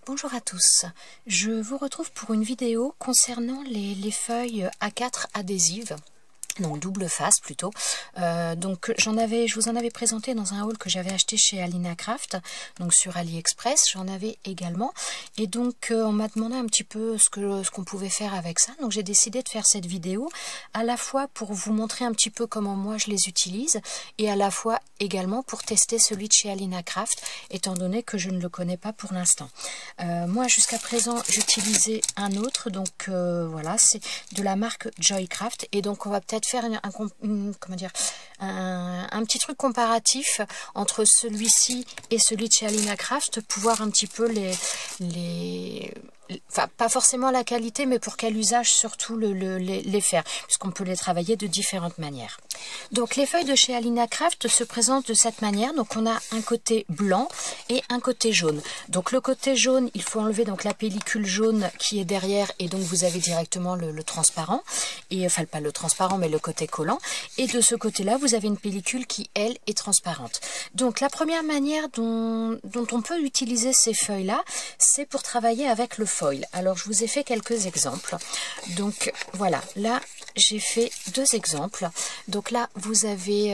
Bonjour à tous, je vous retrouve pour une vidéo concernant les feuilles A4 adhésives. Donc double face plutôt. Je vous en avais présenté dans un haul que j'avais acheté chez Alina Craft, donc sur AliExpress, j'en avais également. Et donc on m'a demandé un petit peu ce qu'on pouvait faire avec ça. Donc j'ai décidé de faire cette vidéo à la fois pour vous montrer un petit peu comment moi je les utilise et à la fois également pour tester celui de chez Alina Craft, étant donné que je ne le connais pas pour l'instant. Moi jusqu'à présent j'utilisais un autre, donc voilà, c'est de la marque Joycraft, et donc on va peut-être faire un petit truc comparatif entre celui-ci et celui de chez Alina Craft pour voir un petit peu enfin pas forcément la qualité, mais pour quel usage surtout les faire, puisqu'on peut les travailler de différentes manières. Donc les feuilles de chez Alina Craft se présentent de cette manière. Donc on a un côté blanc et un côté jaune. Donc le côté jaune, il faut enlever donc la pellicule jaune qui est derrière, et donc vous avez directement le transparent, et enfin pas le transparent mais le côté collant, et de ce côté là vous avez une pellicule qui elle est transparente. Donc la première manière dont on peut utiliser ces feuilles là, c'est pour travailler avec le foil. Alors je vous ai fait quelques exemples. Donc voilà, là j'ai fait deux exemples. Donc là vous avez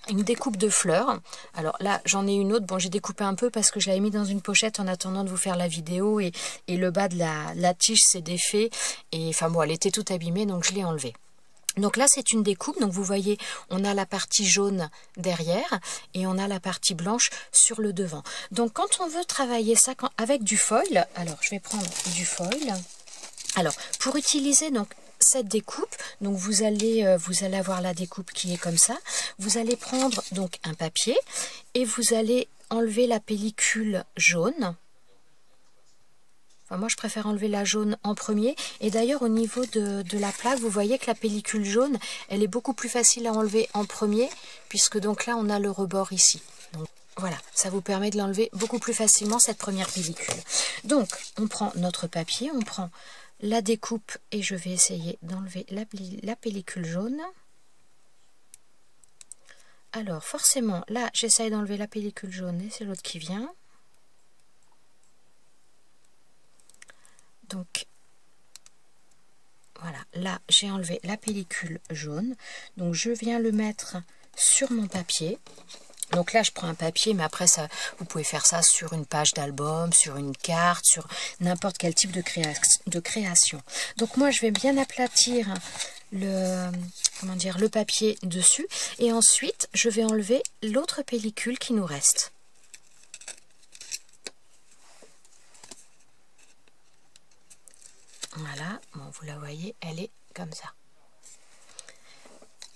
une découpe de fleurs. Alors là j'en ai une autre, bon j'ai découpé un peu parce que je l'avais mis dans une pochette en attendant de vous faire la vidéo, et le bas de la tige s'est défait, et enfin bon elle était toute abîmée, donc je l'ai enlevée. Donc là c'est une découpe, donc vous voyez on a la partie jaune derrière et on a la partie blanche sur le devant. Donc quand on veut travailler ça avec du foil, alors je vais prendre du foil. Alors pour utiliser donc cette découpe, donc vous allez avoir la découpe qui est comme ça. Vous allez prendre donc un papier et vous allez enlever la pellicule jaune. Enfin, moi je préfère enlever la jaune en premier, et d'ailleurs au niveau de la plaque vous voyez que la pellicule jaune elle est beaucoup plus facile à enlever en premier, puisque donc là on a le rebord ici. Donc voilà, ça vous permet de l'enlever beaucoup plus facilement cette première pellicule. Donc on prend notre papier, on prend la découpe et je vais essayer d'enlever la pellicule jaune. Alors forcément là j'essaye d'enlever la pellicule jaune et c'est l'autre qui vient. Donc voilà, là j'ai enlevé la pellicule jaune, donc je viens le mettre sur mon papier. Donc là je prends un papier, mais après ça, vous pouvez faire ça sur une page d'album, sur une carte, sur n'importe quel type de création. Donc moi je vais bien aplatir le papier dessus, et ensuite je vais enlever l'autre pellicule qui nous reste. Voilà, bon, vous la voyez, elle est comme ça.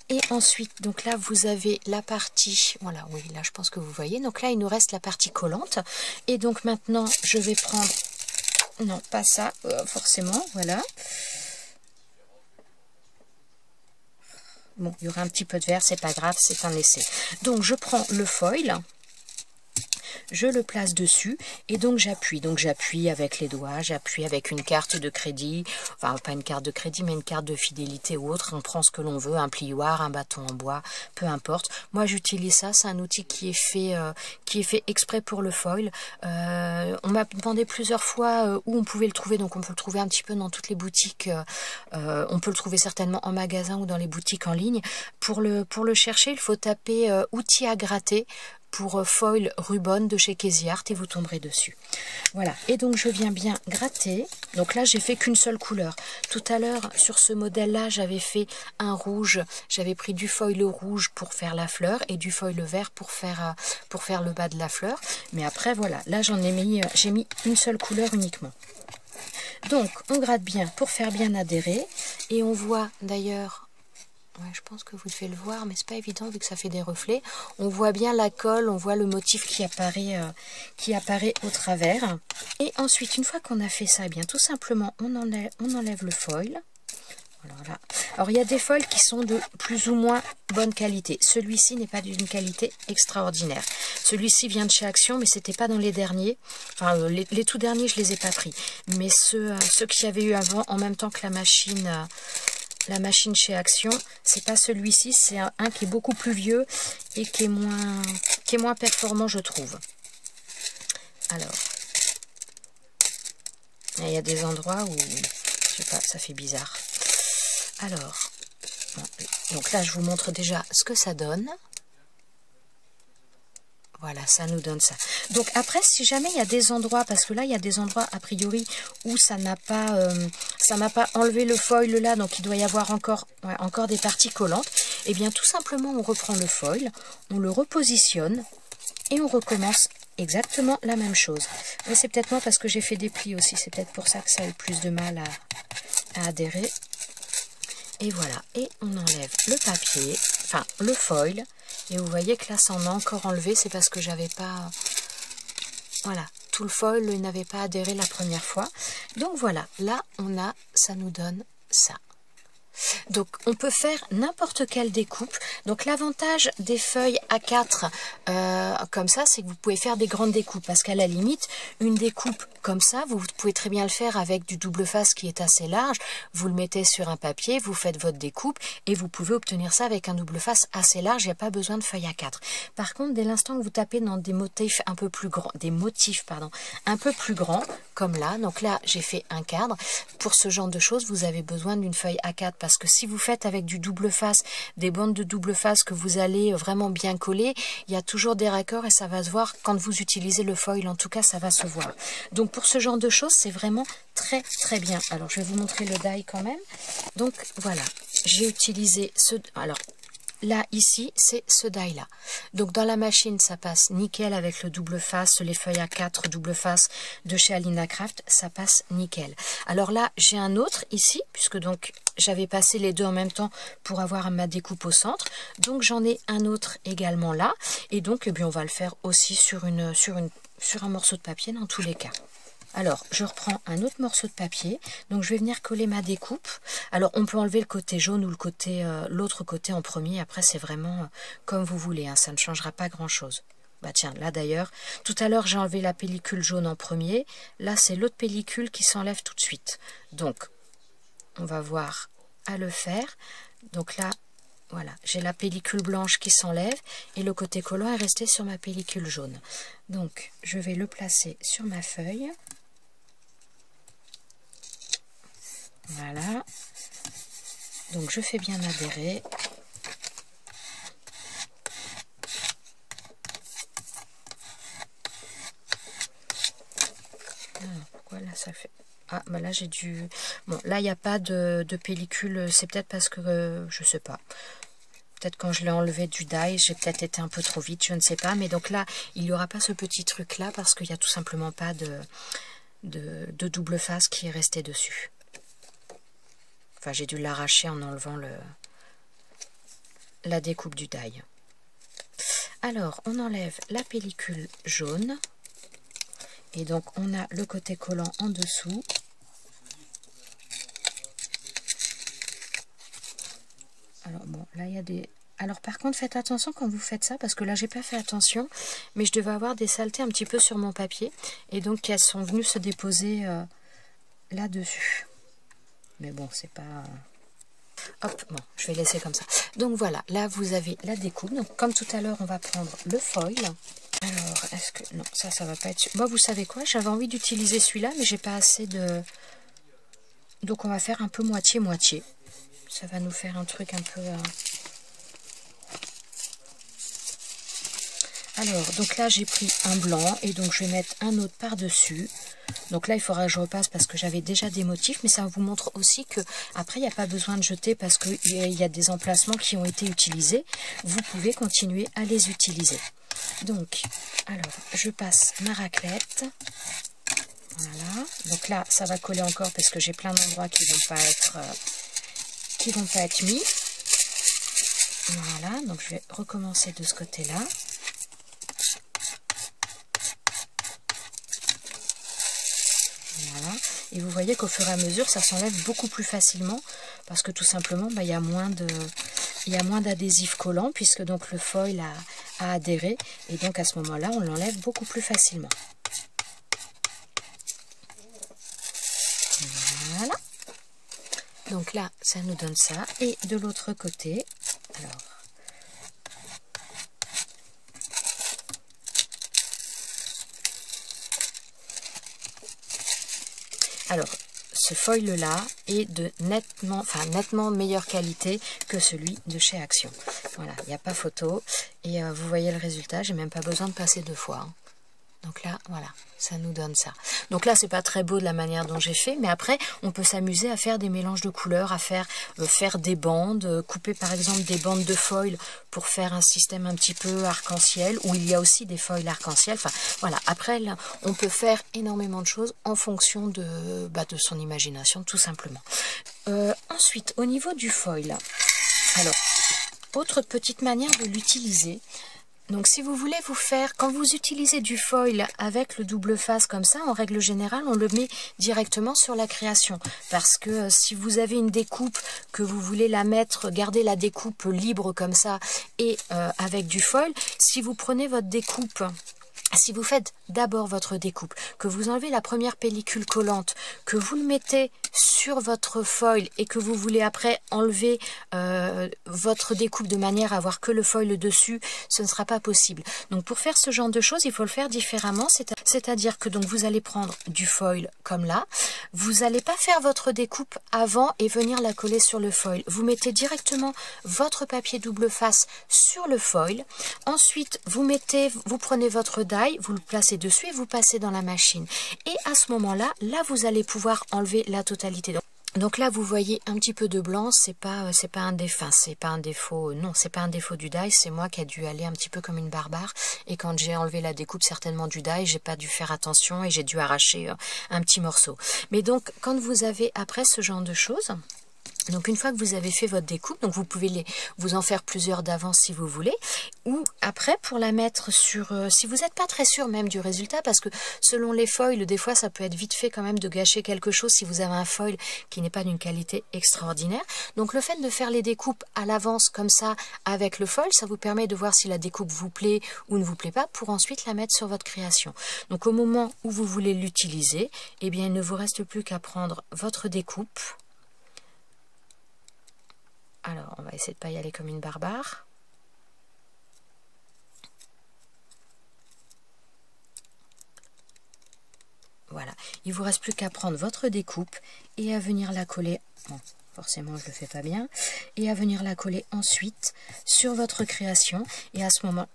Et ensuite, donc là, vous avez la partie, voilà, oui, là, je pense que vous voyez. Donc là, il nous reste la partie collante. Et donc maintenant, je vais prendre, non, pas ça, forcément, voilà. Bon, il y aura un petit peu de vert, c'est pas grave, c'est un essai. Donc, je prends le foil. Je le place dessus et donc j'appuie. Donc j'appuie avec les doigts, j'appuie avec une carte de crédit, enfin pas une carte de crédit mais une carte de fidélité ou autre. On prend ce que l'on veut, un plioir, un bâton en bois, peu importe. Moi j'utilise ça, c'est un outil qui est fait exprès pour le foil. On m'a demandé plusieurs fois où on pouvait le trouver, donc on peut le trouver un petit peu dans toutes les boutiques. On peut le trouver certainement en magasin ou dans les boutiques en ligne. Pour le chercher, il faut taper outils à gratter pour foil Rubon de chez Casey Art et vous tomberez dessus. Voilà, et donc je viens bien gratter. Donc là j'ai fait qu'une seule couleur. Tout à l'heure sur ce modèle là j'avais fait un rouge, j'avais pris du foil rouge pour faire la fleur et du foil vert pour faire le bas de la fleur. Mais après voilà, là j'ai mis une seule couleur uniquement. Donc on gratte bien pour faire bien adhérer, et on voit d'ailleurs, ouais, je pense que vous devez le voir, mais c'est pas évident vu que ça fait des reflets. On voit bien la colle, on voit le motif qui apparaît au travers. Et ensuite, une fois qu'on a fait ça, eh bien tout simplement, on enlève le foil. Voilà. Alors il y a des foils qui sont de plus ou moins bonne qualité. Celui-ci n'est pas d'une qualité extraordinaire. Celui-ci vient de chez Action, mais c'était pas dans les derniers. Enfin, les tout derniers, je les ai pas pris. Mais ceux qu'il y avait eu avant, en même temps que la machine chez Action, c'est pas celui-ci, c'est un qui est beaucoup plus vieux et qui est moins performant, je trouve. Alors Il y a des endroits où, je sais pas, ça fait bizarre. Alors, donc là, je vous montre déjà ce que ça donne. Voilà, ça nous donne ça. Donc après, si jamais il y a des endroits, parce que là, il y a des endroits a priori où ça n'a pas enlevé le foil là, donc il doit y avoir encore des parties collantes. Et bien tout simplement, on reprend le foil, on le repositionne et on recommence exactement la même chose. Mais c'est peut-être moi parce que j'ai fait des plis aussi, c'est peut-être pour ça que ça a eu plus de mal à adhérer. Et voilà, et on enlève le papier, enfin le foil. Et vous voyez que là, ça en a encore enlevé, c'est parce que j'avais pas... Voilà, tout le foil n'avait pas adhéré la première fois. Donc voilà, là, ça nous donne ça. Donc on peut faire n'importe quelle découpe. Donc l'avantage des feuilles A4 comme ça, c'est que vous pouvez faire des grandes découpes. Parce qu'à la limite, une découpe comme ça, vous pouvez très bien le faire avec du double face qui est assez large. Vous le mettez sur un papier, vous faites votre découpe et vous pouvez obtenir ça avec un double face assez large. Il n'y a pas besoin de feuille A4. Par contre, dès l'instant que vous tapez dans des motifs un peu plus grands, un peu plus grands, comme là. Donc là, j'ai fait un cadre. Pour ce genre de choses, vous avez besoin d'une feuille A4 parce que si vous faites avec du double face, des bandes de double face que vous allez vraiment bien coller, il y a toujours des raccords et ça va se voir quand vous utilisez le foil. En tout cas, ça va se voir. Donc pour ce genre de choses, c'est vraiment très très bien. Alors, je vais vous montrer le die quand même. Donc voilà, j'ai utilisé ce... Alors, là, ici, c'est ce die-là. Donc, dans la machine, ça passe nickel avec le double face, les feuilles A4 double face de chez Alina Craft, ça passe nickel. Alors là, j'ai un autre ici, puisque donc j'avais passé les deux en même temps pour avoir ma découpe au centre. Donc, j'en ai un autre également là. Et donc, eh bien, on va le faire aussi sur un morceau de papier dans tous les cas. Alors, je reprends un autre morceau de papier. Donc, je vais venir coller ma découpe. Alors, on peut enlever le côté jaune ou l'autre côté en premier. Après, c'est vraiment comme vous voulez. Hein, ça ne changera pas grand-chose. Bah tiens, là d'ailleurs, tout à l'heure, j'ai enlevé la pellicule jaune en premier. Là, c'est l'autre pellicule qui s'enlève tout de suite. Donc, on va voir à le faire. Donc là, voilà, j'ai la pellicule blanche qui s'enlève et le côté collant est resté sur ma pellicule jaune. Donc, je vais le placer sur ma feuille. Voilà, donc je fais bien adhérer. Alors, pourquoi là ça fait... Ah, bah là j'ai dû... Bon, là il n'y a pas de pellicule, c'est peut-être parce que, je sais pas. Peut-être quand je l'ai enlevé du die, j'ai peut-être été un peu trop vite, je ne sais pas. Mais donc là, il n'y aura pas ce petit truc là parce qu'il n'y a tout simplement pas de double face qui est resté dessus. Enfin, j'ai dû l'arracher en enlevant la découpe du die. Alors, on enlève la pellicule jaune. Et donc, on a le côté collant en dessous. Alors, bon, là, il y a des... Alors, par contre, faites attention quand vous faites ça, parce que là, j'ai pas fait attention, mais je devais avoir des saletés un petit peu sur mon papier. Et donc, elles sont venues se déposer là-dessus. Mais bon, c'est pas... Hop, bon, je vais laisser comme ça. Donc voilà, là vous avez la découpe. Donc comme tout à l'heure, on va prendre le foil. Alors, est-ce que... Non, ça va pas être... Moi, vous savez quoi? J'avais envie d'utiliser celui-là, mais j'ai pas assez de... Donc on va faire un peu moitié-moitié. Ça va nous faire un truc un peu... Alors, donc là, j'ai pris un blanc et donc je vais mettre un autre par-dessus. Donc là, il faudra que je repasse parce que j'avais déjà des motifs, mais ça vous montre aussi que après, il n'y a pas besoin de jeter parce qu'il y a des emplacements qui ont été utilisés. Vous pouvez continuer à les utiliser. Donc, alors, je passe ma raclette. Voilà. Donc là, ça va coller encore parce que j'ai plein d'endroits qui vont pas être mis. Voilà. Donc, je vais recommencer de ce côté-là. Voilà. Et vous voyez qu'au fur et à mesure, ça s'enlève beaucoup plus facilement parce que tout simplement, il y a moins d'adhésif collant puisque donc le foil a adhéré et donc à ce moment-là, on l'enlève beaucoup plus facilement. Voilà. Donc là, ça nous donne ça. Et de l'autre côté, alors... Alors, ce foil-là est de nettement meilleure qualité que celui de chez Action. Voilà, il n'y a pas photo. Et vous voyez le résultat, j'ai même pas besoin de passer 2 fois. Hein. Donc là, voilà, ça nous donne ça. Donc là, c'est pas très beau de la manière dont j'ai fait, mais après, on peut s'amuser à faire des mélanges de couleurs, à faire des bandes, couper par exemple des bandes de foil pour faire un système un petit peu arc-en-ciel, où il y a aussi des foils arc-en-ciel. Enfin, voilà, après, là, on peut faire énormément de choses en fonction de son imagination, tout simplement. Ensuite, au niveau du foil, alors, autre petite manière de l'utiliser. Donc si vous voulez vous faire, quand vous utilisez du foil avec le double face comme ça, en règle générale, on le met directement sur la création. Parce que si vous avez une découpe, que vous voulez la mettre, garder la découpe libre comme ça, et avec du foil, si vous prenez votre découpe, si vous faites d'abord votre découpe, que vous enlevez la première pellicule collante, que vous le mettez sur votre foil et que vous voulez après enlever votre découpe de manière à avoir que le foil dessus, ce ne sera pas possible. Donc pour faire ce genre de choses, il faut le faire différemment, c'est-à-dire que donc vous allez prendre du foil comme là, vous n'allez pas faire votre découpe avant et venir la coller sur le foil. Vous mettez directement votre papier double face sur le foil, ensuite vous prenez votre die, vous le placez dessus et vous passez dans la machine. Et à ce moment-là, vous allez pouvoir enlever la totalité. Donc là, vous voyez un petit peu de blanc, c'est pas un défaut, non, c'est pas un défaut du die, c'est moi qui ai dû aller un petit peu comme une barbare. Et quand j'ai enlevé la découpe certainement du die, j'ai pas dû faire attention et j'ai dû arracher un petit morceau. Mais donc, quand vous avez après ce genre de choses, donc une fois que vous avez fait votre découpe, donc vous pouvez vous en faire plusieurs d'avance si vous voulez, ou après pour la mettre sur, si vous n'êtes pas très sûr même du résultat, parce que selon les foils, des fois ça peut être vite fait quand même de gâcher quelque chose si vous avez un foil qui n'est pas d'une qualité extraordinaire. Donc le fait de faire les découpes à l'avance comme ça avec le foil, ça vous permet de voir si la découpe vous plaît ou ne vous plaît pas pour ensuite la mettre sur votre création. Donc au moment où vous voulez l'utiliser, eh bien il ne vous reste plus qu'à prendre votre découpe. Alors, on va essayer de ne pas y aller comme une barbare. Voilà. Il ne vous reste plus qu'à prendre votre découpe et à venir la coller. Bon, forcément, je ne le fais pas bien. Et à venir la coller ensuite sur votre création. Et à ce moment...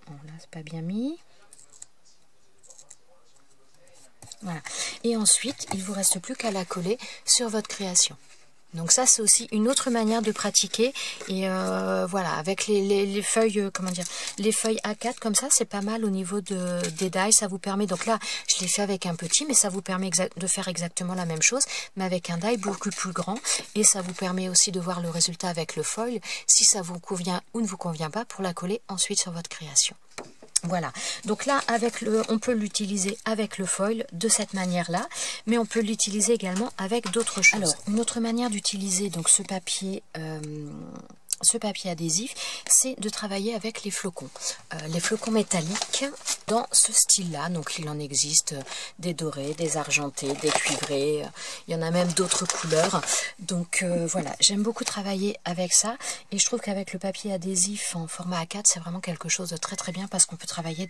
Bon, là, c'est pas bien mis. Voilà. Et ensuite, il ne vous reste plus qu'à la coller sur votre création. Donc ça, c'est aussi une autre manière de pratiquer. Et voilà, avec les feuilles, les feuilles A4 comme ça, c'est pas mal au niveau des die. Ça vous permet, donc là, je l'ai fait avec un petit, mais ça vous permet de faire exactement la même chose, mais avec un die beaucoup plus grand. Et ça vous permet aussi de voir le résultat avec le foil, si ça vous convient ou ne vous convient pas, pour la coller ensuite sur votre création. Voilà, donc là on peut l'utiliser avec le foil de cette manière-là, mais on peut l'utiliser également avec d'autres choses. Alors, une autre manière d'utiliser donc ce papier adhésif, c'est de travailler avec les flocons métalliques dans ce style-là. Donc il en existe des dorés, des argentés, des cuivrés, il y en a même d'autres couleurs. Donc voilà, j'aime beaucoup travailler avec ça et je trouve qu'avec le papier adhésif en format A4, c'est vraiment quelque chose de très très bien parce qu'on peut travailler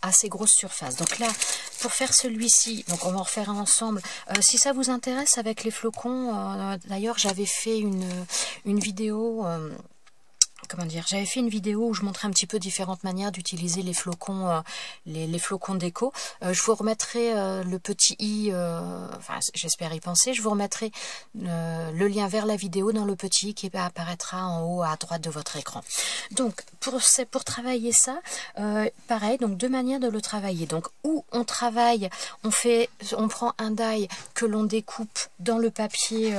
assez grosses surfaces. Donc là, pour faire celui-ci, donc on va en refaire un ensemble. Si ça vous intéresse avec les flocons, d'ailleurs j'avais fait une vidéo, j'avais fait une vidéo où je montrais un petit peu différentes manières d'utiliser les flocons, les flocons déco. Je vous remettrai le petit i, j'espère y penser, je vous remettrai le lien vers la vidéo dans le petit i qui apparaîtra en haut à droite de votre écran. Donc pour travailler ça, pareil, donc deux manières de le travailler. Donc où on travaille, on prend un die que l'on découpe dans le papier.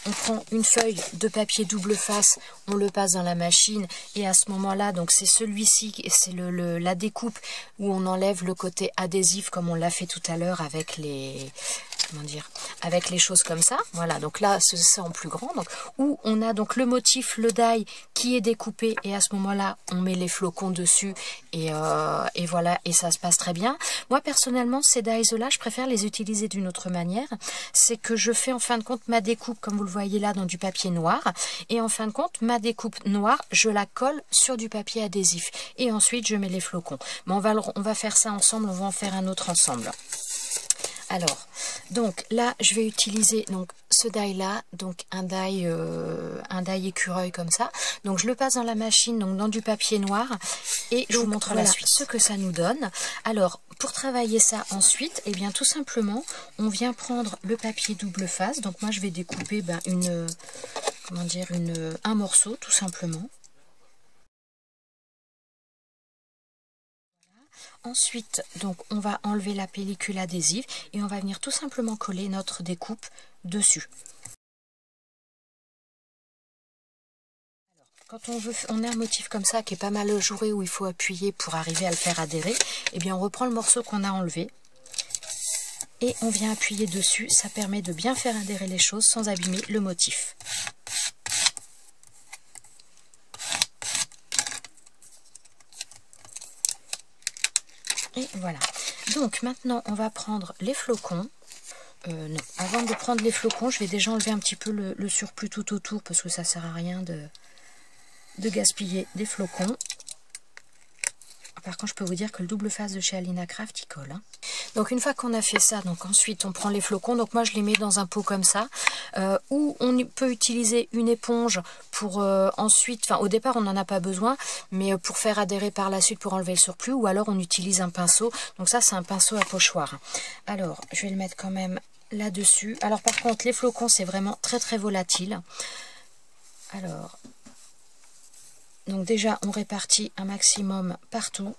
On prend une feuille de papier double face, on le passe dans la machine et à ce moment-là, donc c'est celui-ci, c'est la découpe où on enlève le côté adhésif comme on l'a fait tout à l'heure avec comment dire, avec les choses comme ça. Voilà, donc là, c'est en plus grand. Donc, où on a donc le motif, le die qui est découpé et à ce moment-là, on met les flocons dessus et voilà, et ça se passe très bien. Moi, personnellement, ces dies-là, je préfère les utiliser d'une autre manière. C'est que je fais en fin de compte ma découpe, comme vous le voyez là, dans du papier noir. Et en fin de compte, ma découpe noire, je la colle sur du papier adhésif. Et ensuite, je mets les flocons. Mais on va faire ça ensemble, on va en faire un autre ensemble. Alors, donc là, je vais utiliser donc ce die là, donc un die écureuil comme ça. Donc je le passe dans la machine, donc dans du papier noir, et je vous montre la suite ce que ça nous donne. Alors, pour travailler ça ensuite, eh bien tout simplement, on vient prendre le papier double face. Donc moi, je vais découper un morceau tout simplement. Ensuite, donc, on va enlever la pellicule adhésive et on va venir tout simplement coller notre découpe dessus. Alors, quand on a un motif comme ça qui est pas mal ajouré où il faut appuyer pour arriver à le faire adhérer, eh bien on reprend le morceau qu'on a enlevé et on vient appuyer dessus. Ça permet de bien faire adhérer les choses sans abîmer le motif. Et voilà. Donc maintenant, on va prendre les flocons. Non, avant de prendre les flocons, je vais déjà enlever un petit peu le surplus tout autour parce que ça sert à rien de gaspiller des flocons. Par contre, je peux vous dire que le double face de chez Alina Craft, il colle. Hein. Donc une fois qu'on a fait ça, donc ensuite on prend les flocons. Donc moi je les mets dans un pot comme ça, où on peut utiliser une éponge pour ensuite, enfin au départ on n'en a pas besoin, mais pour faire adhérer par la suite pour enlever le surplus, ou alors on utilise un pinceau. Donc ça c'est un pinceau à pochoir. Alors je vais le mettre quand même là-dessus. Alors par contre les flocons c'est vraiment très très volatile. Alors, donc déjà on répartit un maximum partout.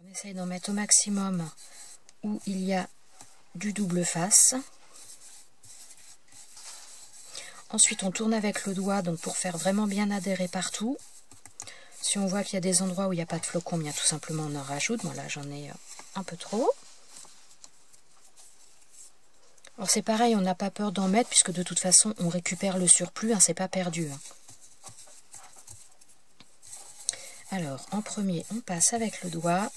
On essaye d'en mettre au maximum où il y a du double face. Ensuite on tourne avec le doigt donc pour faire vraiment bien adhérer partout. Si on voit qu'il y a des endroits où il n'y a pas de flocons, bien tout simplement on en rajoute. Bon là j'en ai un peu trop. Alors c'est pareil, on n'a pas peur d'en mettre puisque de toute façon on récupère le surplus, hein, c'est pas perdu. Hein. Alors en premier on passe avec le doigt.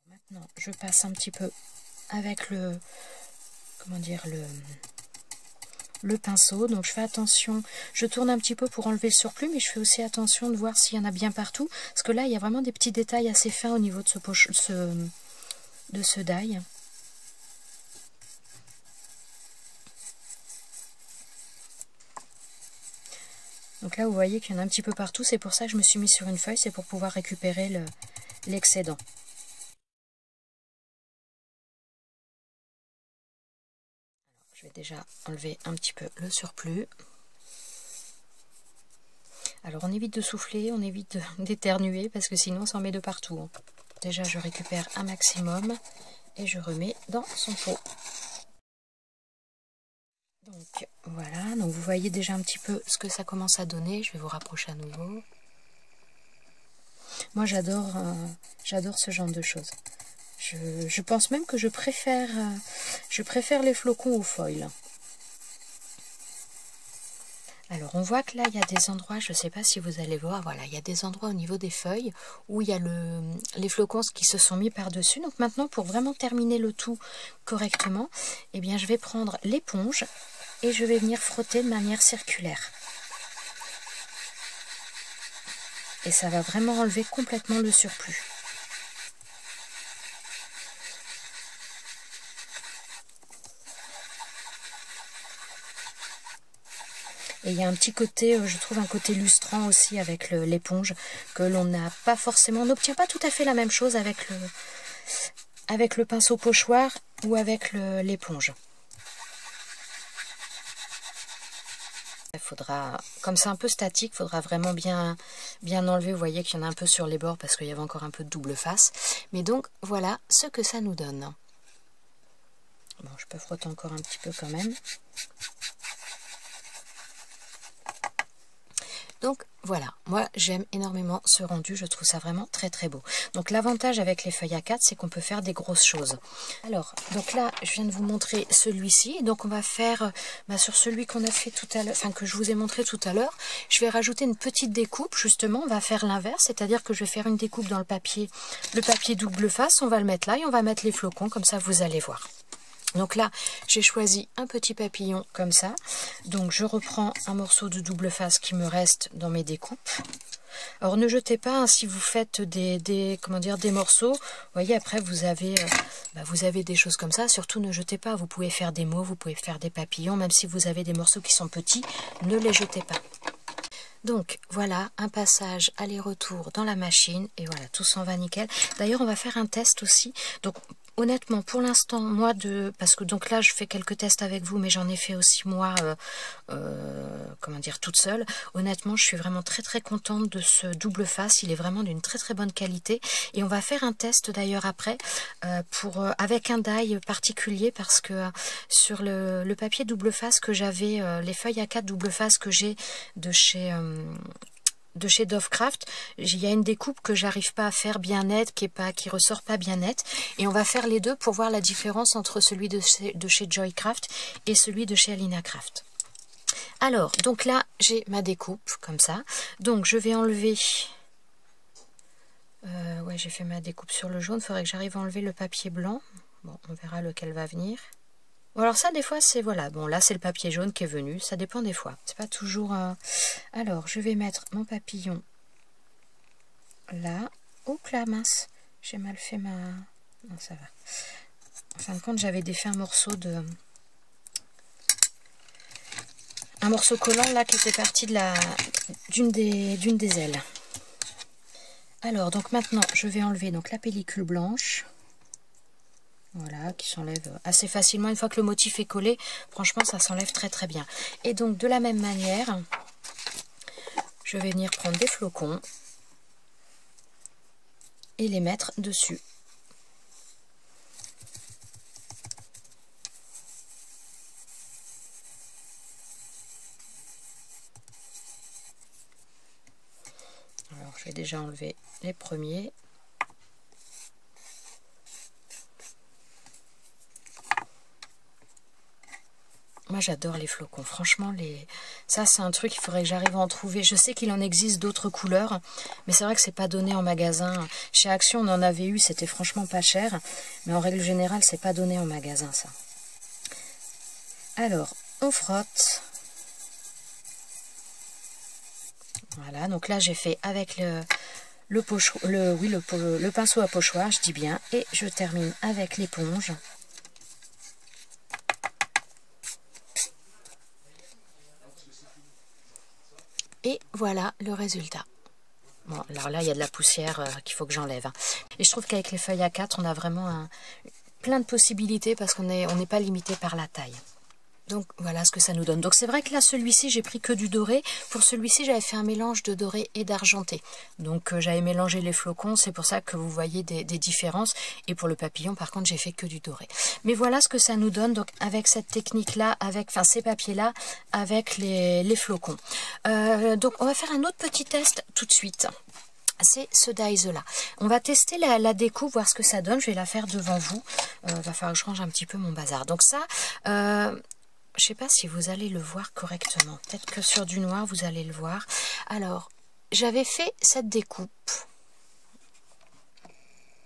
Maintenant je passe un petit peu avec le pinceau. Donc je fais attention, je tourne un petit peu pour enlever le surplus, mais je fais aussi attention de voir s'il y en a bien partout, parce que là il y a vraiment des petits détails assez fins au niveau de ce die. Donc là vous voyez qu'il y en a un petit peu partout, c'est pour ça que je me suis mis sur une feuille, c'est pour pouvoir récupérer l'excédent. Je vais déjà enlever un petit peu le surplus. Alors on évite de souffler, on évite d'éternuer parce que sinon on s'en met de partout. Déjà je récupère un maximum et je remets dans son pot. Donc voilà, donc vous voyez déjà un petit peu ce que ça commence à donner. Je vais vous rapprocher à nouveau. Moi j'adore ce genre de choses. Je pense même que je préfère les flocons au foil. Alors on voit que là il y a des endroits, je ne sais pas si vous allez voir, voilà, il y a des endroits au niveau des feuilles où il y a les flocons qui se sont mis par-dessus. Donc maintenant pour vraiment terminer le tout correctement, eh bien je vais prendre l'éponge et je vais venir frotter de manière circulaire. Et ça va vraiment enlever complètement le surplus. Et il y a un petit côté, je trouve un côté lustrant aussi avec l'éponge, que l'on n'a pas forcément, on n'obtient pas tout à fait la même chose avec le pinceau pochoir ou avec l'éponge. Il faudra, comme c'est un peu statique, il faudra vraiment bien enlever. Vous voyez qu'il y en a un peu sur les bords parce qu'il y avait encore un peu de double face. Mais donc voilà ce que ça nous donne. Bon, je peux frotter encore un petit peu quand même. Donc voilà, moi j'aime énormément ce rendu, je trouve ça vraiment très très beau. Donc l'avantage avec les feuilles A4, c'est qu'on peut faire des grosses choses. Alors, donc là, je viens de vous montrer celui-ci. Donc on va faire, sur celui qu'on a fait tout à l'heure, enfin que je vous ai montré tout à l'heure, je vais rajouter une petite découpe, justement, on va faire l'inverse, c'est-à-dire que je vais faire une découpe dans le papier double face, on va le mettre là et on va mettre les flocons, comme ça vous allez voir. Donc là, j'ai choisi un petit papillon comme ça. Donc je reprends un morceau de double face qui me reste dans mes découpes. Alors ne jetez pas, hein, si vous faites des morceaux, vous voyez, après vous avez des choses comme ça, surtout ne jetez pas, vous pouvez faire des mots, vous pouvez faire des papillons, même si vous avez des morceaux qui sont petits, ne les jetez pas. Donc voilà, un passage aller-retour dans la machine, et voilà, tout s'en va nickel. D'ailleurs on va faire un test aussi, donc honnêtement pour l'instant moi parce que donc là je fais quelques tests avec vous, mais j'en ai fait aussi moi toute seule. Honnêtement je suis vraiment très très contente de ce double face, il est vraiment d'une très très bonne qualité, et on va faire un test d'ailleurs après avec un die particulier, parce que sur le papier double face que j'avais, les feuilles A4 double face que j'ai de chez Dovecraft, il y a une découpe que j'arrive pas à faire bien nette, qui ressort pas bien nette, et on va faire les deux pour voir la différence entre celui de chez Joycraft et celui de chez Alina Craft. Alors, donc là, j'ai ma découpe, comme ça. Donc, je vais enlever... ouais, j'ai fait ma découpe sur le jaune. Il faudrait que j'arrive à enlever le papier blanc. Bon, on verra lequel va venir. Bon, alors ça, des fois, c'est... Voilà, bon, là, c'est le papier jaune qui est venu. Ça dépend des fois. C'est pas toujours... Alors, je vais mettre mon papillon là. Oups là, mince. J'ai mal fait ma... Non, ça va. En fin de compte, j'avais défait un morceau de... Un morceau collant là qui était parti d'une des ailes. Alors donc maintenant je vais enlever donc la pellicule blanche, voilà, qui s'enlève assez facilement une fois que le motif est collé. Franchement ça s'enlève très très bien. Et donc de la même manière je vais venir prendre des flocons et les mettre dessus. Alors je vais déjà enlever les premiers. Moi j'adore les flocons, franchement ça c'est un truc, il faudrait que j'arrive à en trouver. Je sais qu'il en existe d'autres couleurs, mais c'est vrai que c'est pas donné en magasin. Chez Action on en avait eu, c'était franchement pas cher, mais en règle générale c'est pas donné en magasin ça. Alors on frotte. Voilà, donc là j'ai fait avec le pinceau à pochoir, je dis bien, et je termine avec l'éponge. Et voilà le résultat. Bon, alors là, il y a de la poussière qu'il faut que j'enlève. Hein. Et je trouve qu'avec les feuilles A4, on a vraiment plein de possibilités parce qu'on n'est pas limité par la taille. Donc voilà ce que ça nous donne. Donc c'est vrai que là, celui-ci, j'ai pris que du doré. Pour celui-ci, j'avais fait un mélange de doré et d'argenté. Donc j'avais mélangé les flocons, c'est pour ça que vous voyez des différences. Et pour le papillon, par contre, j'ai fait que du doré. Mais voilà ce que ça nous donne, donc avec cette technique-là, ces papiers-là, avec les flocons. Donc on va faire un autre petit test tout de suite. C'est ce dies-là. On va tester la découpe, voir ce que ça donne. Je vais la faire devant vous. Va falloir que je range un petit peu mon bazar. Donc ça... je ne sais pas si vous allez le voir correctement. Peut-être que sur du noir, vous allez le voir. Alors, j'avais fait cette découpe.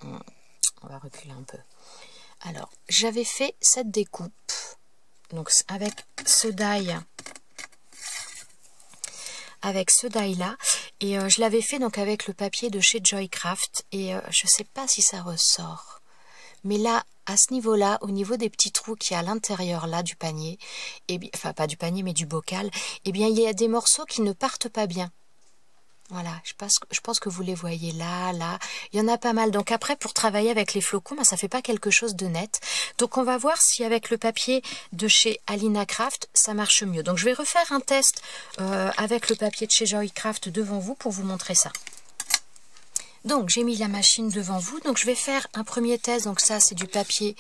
On va reculer un peu. Alors, j'avais fait cette découpe. Donc, avec ce die. Avec ce die-là. Et je l'avais fait donc avec le papier de chez Joycraft. Et je ne sais pas si ça ressort. Mais là, à ce niveau-là, au niveau des petits trous qu'il y a à l'intérieur là du panier, enfin pas du panier mais du bocal, eh bien il y a des morceaux qui ne partent pas bien. Voilà, je pense que vous les voyez là, il y en a pas mal. Donc après, pour travailler avec les flocons, ça fait pas quelque chose de net. Donc on va voir si avec le papier de chez Alina Craft, ça marche mieux. Donc je vais refaire un test avec le papier de chez Joycraft devant vous pour vous montrer ça. Donc j'ai mis la machine devant vous, donc je vais faire un premier test. Donc ça c'est du papier,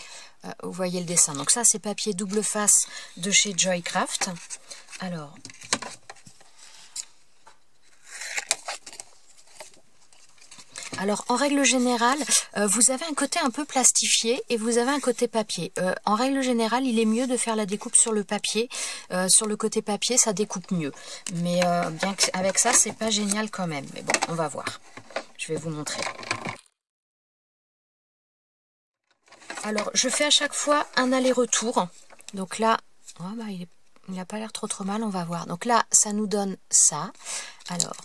vous voyez le dessin, donc ça c'est papier double face de chez Joycraft. Alors Alors, en règle générale, vous avez un côté un peu plastifié et vous avez un côté papier. En règle générale, il est mieux de faire la découpe sur le papier. Sur le côté papier, ça découpe mieux. Mais bien qu'avec ça, c'est pas génial quand même. Mais bon, on va voir. Je vais vous montrer. Alors, je fais à chaque fois un aller-retour. Donc là, oh bah, il n'a pas l'air trop mal, on va voir. Donc là, ça nous donne ça. Alors,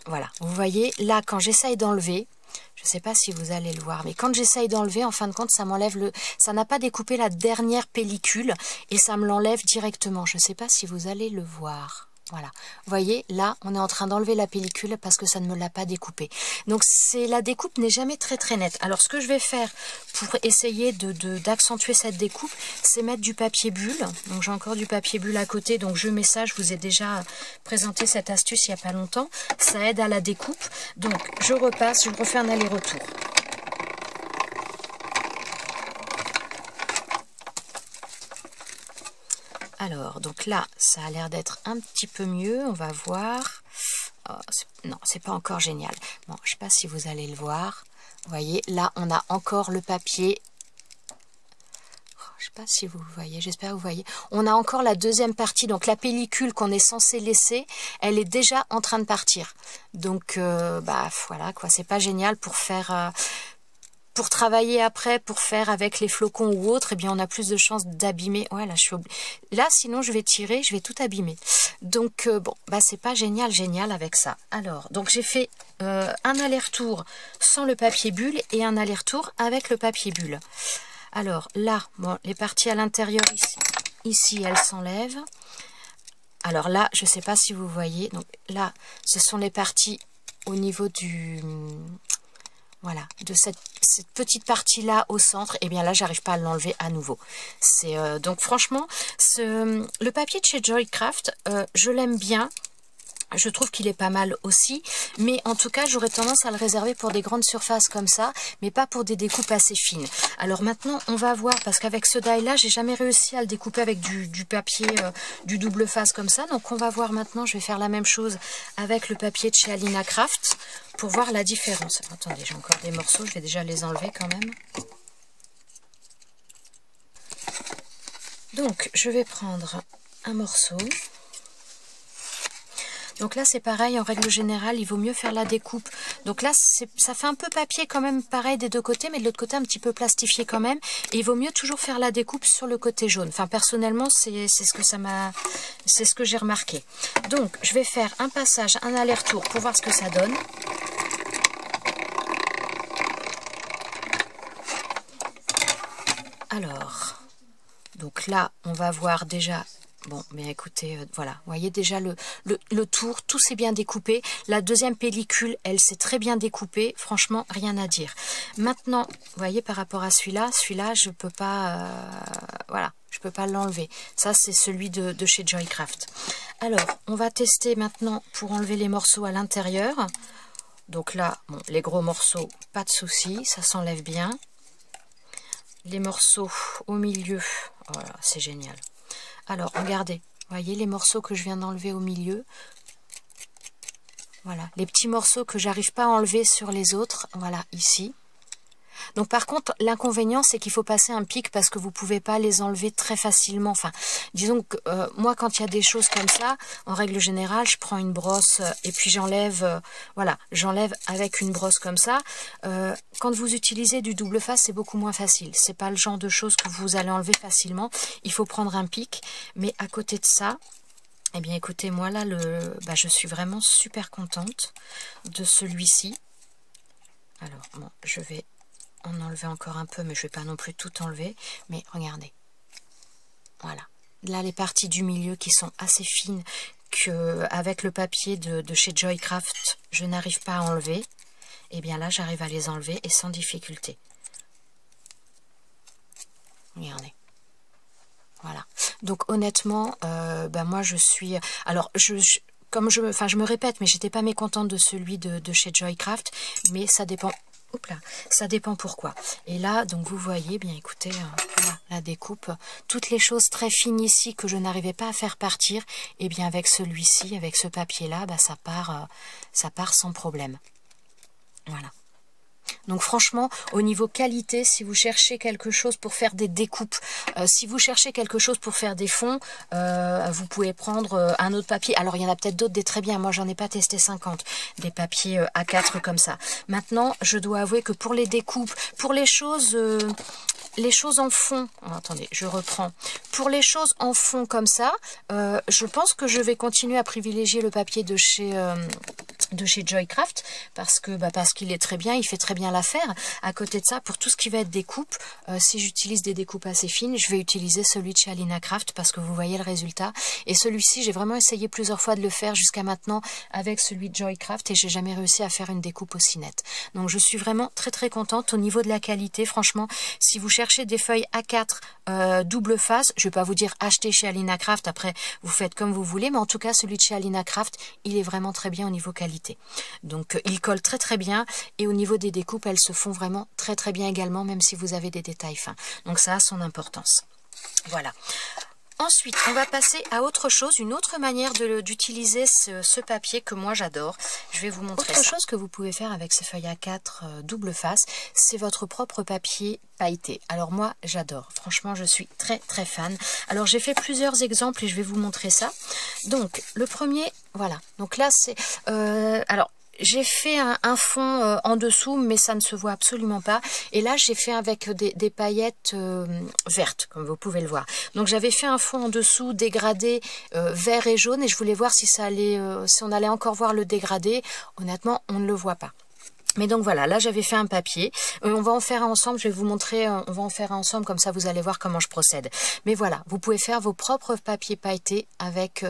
voilà, vous voyez, là, quand j'essaye d'enlever, je ne sais pas si vous allez le voir, mais quand j'essaye d'enlever, en fin de compte, ça m'enlève le... Ça n'a pas découpé la dernière pellicule et ça me l'enlève directement. Je ne sais pas si vous allez le voir. Voilà, vous voyez, là, on est en train d'enlever la pellicule parce que ça ne me l'a pas découpé. Donc, la découpe n'est jamais très nette. Alors, ce que je vais faire pour essayer d'accentuer cette découpe, c'est mettre du papier bulle. Donc, j'ai encore du papier bulle à côté. Donc, je mets ça. Je vous ai déjà présenté cette astuce il n'y a pas longtemps. Ça aide à la découpe. Donc, je repasse, je refais un aller-retour. Alors, donc là, ça a l'air d'être un petit peu mieux, on va voir. Oh, non, c'est pas encore génial. Bon, je sais pas si vous allez le voir. Vous voyez, là, on a encore le papier. Oh, je sais pas si vous voyez, j'espère que vous voyez. On a encore la deuxième partie, donc la pellicule qu'on est censé laisser, elle est déjà en train de partir. Donc, bah voilà, quoi, c'est pas génial pour faire... Pour travailler après, pour faire avec les flocons ou autre, eh bien on a plus de chances d'abîmer. Ouais, là, là, sinon je vais tirer, je vais tout abîmer. Donc bon, bah c'est pas génial avec ça. Alors, donc j'ai fait un aller-retour sans le papier bulle et un aller-retour avec le papier bulle. Alors là, bon, les parties à l'intérieur ici, elles s'enlèvent. Alors là, je sais pas si vous voyez. Donc là, ce sont les parties au niveau du... Voilà, de cette petite partie-là au centre, et bien là, j'arrive pas à l'enlever à nouveau. C'est donc franchement, le papier de chez Joycraft, je l'aime bien. Je trouve qu'il est pas mal aussi, mais en tout cas, j'aurais tendance à le réserver pour des grandes surfaces comme ça, mais pas pour des découpes assez fines. Alors maintenant, on va voir, parce qu'avec ce die-là, j'ai jamais réussi à le découper avec du papier, du double face comme ça. Donc on va voir maintenant, je vais faire la même chose avec le papier de chez Alina Craft, pour voir la différence. Attendez, j'ai encore des morceaux, je vais déjà les enlever quand même. Donc, je vais prendre un morceau. Donc là, c'est pareil, en règle générale, il vaut mieux faire la découpe. Donc là, ça fait un peu papier quand même, pareil des deux côtés, mais de l'autre côté, un petit peu plastifié quand même. Et il vaut mieux toujours faire la découpe sur le côté jaune. Enfin, personnellement, c'est ce que j'ai remarqué. Donc, je vais faire un passage, un aller-retour pour voir ce que ça donne. Alors, donc là, on va voir déjà... Bon, mais écoutez, voilà, vous voyez déjà le tour, tout s'est bien découpé. La deuxième pellicule, elle s'est très bien découpée. Franchement, rien à dire. Maintenant, vous voyez, par rapport à celui-là, je peux pas, voilà, je peux pas l'enlever. Ça, c'est celui de chez Joycraft. Alors, on va tester maintenant pour enlever les morceaux à l'intérieur. Donc là, bon, les gros morceaux, pas de souci, ça s'enlève bien. Les morceaux au milieu, voilà, c'est génial. Alors, regardez, vous voyez les morceaux que je viens d'enlever au milieu. Voilà, les petits morceaux que j'arrive pas à enlever sur les autres, voilà, ici. Donc par contre, l'inconvénient, c'est qu'il faut passer un pic parce que vous pouvez pas les enlever très facilement. Enfin, disons que moi, quand il y a des choses comme ça, en règle générale, je prends une brosse et puis j'enlève, voilà, j'enlève avec une brosse comme ça. Quand vous utilisez du double face, c'est beaucoup moins facile. C'est pas le genre de choses que vous allez enlever facilement. Il faut prendre un pic. Mais à côté de ça, eh bien écoutez, moi là, je suis vraiment super contente de celui-ci. Alors, bon, je vais en enlever encore un peu, mais je vais pas non plus tout enlever. Mais regardez, voilà. Là, les parties du milieu qui sont assez fines, que avec le papier de chez Joycraft, je n'arrive pas à enlever. Et bien là, j'arrive à les enlever et sans difficulté. Regardez. Voilà. Donc honnêtement, moi je suis... Alors, je me répète, mais j'étais pas mécontente de celui de chez Joycraft, mais ça dépend... Oups là, ça dépend pourquoi. Et là, donc vous voyez, bien écoutez, voilà, la découpe, toutes les choses très fines ici que je n'arrivais pas à faire partir, et bien avec celui-ci, avec ce papier-là, ça part sans problème. Voilà. Donc franchement, au niveau qualité, si vous cherchez quelque chose pour faire des découpes, si vous cherchez quelque chose pour faire des fonds, vous pouvez prendre un autre papier. Alors il y en a peut-être d'autres des très bien, moi j'en ai pas testé 50, des papiers A4 comme ça. Maintenant, je dois avouer que pour les découpes, pour les choses en fond, oh, attendez, je reprends. Pour les choses en fond comme ça, je pense que je vais continuer à privilégier le papier de chez Joycraft parce qu'il est très bien, il fait très bien l'affaire. À côté de ça, pour tout ce qui va être découpe, si j'utilise des découpes assez fines, je vais utiliser celui de chez Alina Craft parce que vous voyez le résultat. Et celui-ci, j'ai vraiment essayé plusieurs fois de le faire jusqu'à maintenant avec celui de Joycraft et j'ai jamais réussi à faire une découpe aussi nette. Donc je suis vraiment très très contente au niveau de la qualité. Franchement, si vous cherchez des feuilles A4 double face, je vais pas vous dire acheter chez Alina Craft, après vous faites comme vous voulez, mais en tout cas celui de chez Alina Craft, il est vraiment très bien au niveau qualité. Donc il colle très très bien et au niveau des découpes, elles se font vraiment très très bien également, même si vous avez des détails fins. Donc ça a son importance. Voilà. Ensuite, on va passer à autre chose, une autre manière d'utiliser ce papier que moi j'adore. Je vais vous montrer autre chose que vous pouvez faire avec ces feuilles A4 double face, c'est votre propre papier pailleté. Alors moi, j'adore. Franchement, je suis très très fan. Alors j'ai fait plusieurs exemples et je vais vous montrer ça. Donc, le premier, voilà. Donc là, c'est... alors, j'ai fait un fond en dessous, mais ça ne se voit absolument pas. Et là, j'ai fait avec des paillettes vertes, comme vous pouvez le voir. Donc, j'avais fait un fond en dessous dégradé vert et jaune, et je voulais voir si ça allait, si on allait encore voir le dégradé. Honnêtement, on ne le voit pas. Mais donc voilà, là j'avais fait un papier, on va en faire un ensemble, je vais vous montrer, on va en faire un ensemble, comme ça vous allez voir comment je procède. Mais voilà, vous pouvez faire vos propres papiers pailletés avec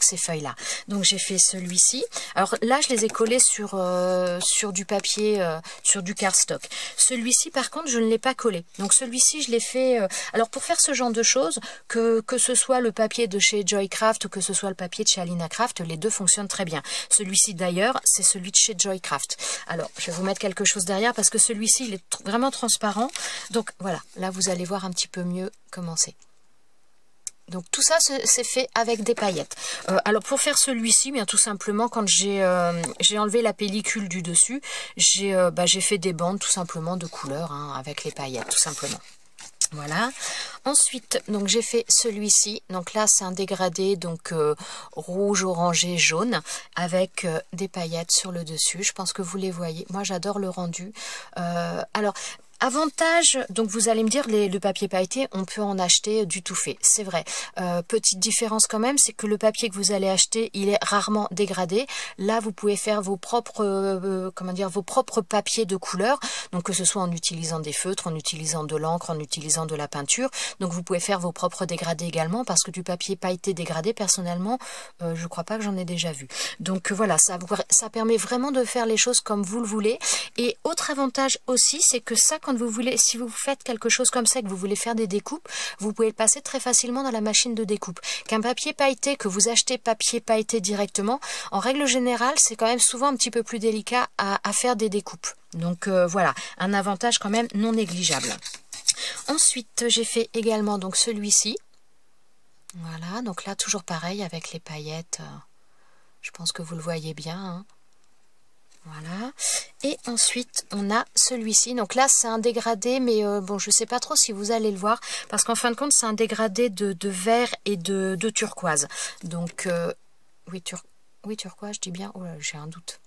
ces feuilles-là. Donc j'ai fait celui-ci. Alors là je les ai collés sur du papier, sur du cardstock. Celui-ci par contre je ne l'ai pas collé. Donc celui-ci je l'ai fait, alors pour faire ce genre de choses, que ce soit le papier de chez Joycraft ou que ce soit le papier de chez Alina Craft, les deux fonctionnent très bien. Celui-ci d'ailleurs, c'est celui de chez Joycraft. Alors, je vais vous mettre quelque chose derrière parce que celui-ci, il est vraiment transparent. Donc, voilà. Là, vous allez voir un petit peu mieux comment c'est. Donc, tout ça, c'est fait avec des paillettes. Alors, pour faire celui-ci, bien tout simplement, quand j'ai enlevé la pellicule du dessus, j'ai fait des bandes, tout simplement, de couleurs, hein, avec les paillettes, tout simplement. Voilà. Ensuite, donc j'ai fait celui-ci. Donc là, c'est un dégradé, donc rouge, orangé, jaune, avec des paillettes sur le dessus. Je pense que vous les voyez. Moi, j'adore le rendu. Alors, avantage, donc vous allez me dire, le papier pailleté, on peut en acheter du tout fait. C'est vrai. Petite différence quand même, c'est que le papier que vous allez acheter, il est rarement dégradé. Là, vous pouvez faire vos propres, vos propres papiers de couleur. Donc que ce soit en utilisant des feutres, en utilisant de l'encre, en utilisant de la peinture. Donc vous pouvez faire vos propres dégradés également, parce que du papier pailleté dégradé, personnellement, je crois pas que j'en ai déjà vu. Donc voilà, ça permet vraiment de faire les choses comme vous le voulez. Et autre avantage aussi, c'est que ça, quand vous voulez, si vous faites quelque chose comme ça et que vous voulez faire des découpes, vous pouvez le passer très facilement dans la machine de découpe. Qu'un papier pailleté, que vous achetez papier pailleté directement, en règle générale, c'est quand même souvent un petit peu plus délicat à faire des découpes. Donc voilà, un avantage quand même non négligeable. Ensuite, j'ai fait également donc celui-ci. Voilà, donc là toujours pareil avec les paillettes. Je pense que vous le voyez bien, hein. Voilà. Et ensuite, on a celui-ci. Donc là, c'est un dégradé, mais bon, je ne sais pas trop si vous allez le voir, parce qu'en fin de compte, c'est un dégradé de vert et de turquoise. Donc, oui, turquoise, je dis bien. Oh là, j'ai un doute.